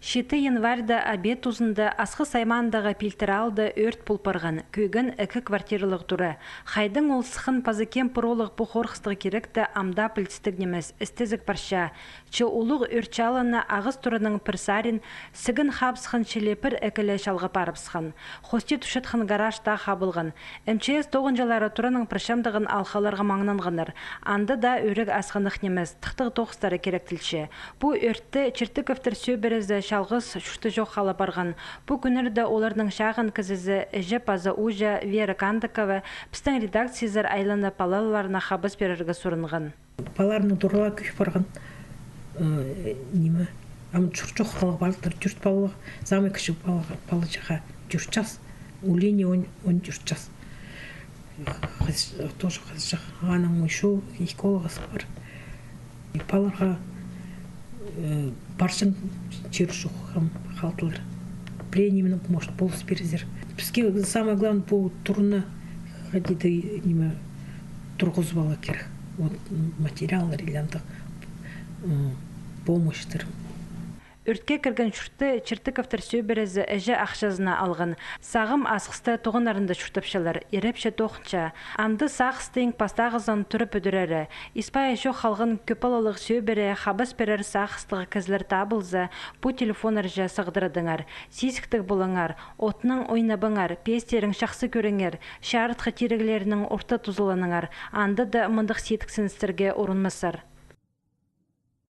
7 январда обед узында асқы саймандағы пилтералды өрт пулпарған, күйген 2 квартиралық туры. Хайдың ол сықын пазыкен пыролық бұқорқыстығы керекті амда пілтістігнеміз істізік парша. Чы улық өртчалына ағыз турының пірсарин, сігін хабсқын шелепір әкілі шалғы парыпсқын. Хосте түшетқын гаражта хабылған. МЧС 9-жылары турының піршамдығын алқаларға маңнанғаныр. Анды да өрік асқындық неміз, тықтығы тоқыстары керектілші. Бұл өртті Чертыковтар сөберізі шалғыз шүшті жоқ қала барған. Бұл күнірді олардың шағын кізізі Эже Паза Ужа, Вера Кандыкова, пістің редакциязар айланы палаларына хабыз берерге сұрынған. Паларының дұрыла күйіп барған неме, амын жоқ қала бардыр, жүрт балығы, замы кішік балы жаға жүрт жас, улине он жүрт жас. Тоже қыз жақ, ғаның мұйшу, экологасы бар. Паларға баршын жер жоқ қалтылар. Пленимінің может болыс березер. Бізге самое главное бұл тұрына қадиді тұрғыз бала керек. Материалдар иландық помощьтар. Өртке кірген шүртті Чертыковтар сөберізі әжі ақшазына алған. Сағым асқысты тоғынарында шүртіпшілер, ерепші тоқынша. Амды сақыстың пастағызын түріп өдірері. Испай әші қалғын көпалалық сөбері хабыс берер сақыстығы кізлер табылзы, бұл телефонар жа сығдырыдыңар. Сесіктік болыңар, отының ойнабыңар, пестерің шақсы көріңер, шарытқы терегілерінің орта тұзыланыңар. Анды да мұндық сетіксіністерге орынмысыр.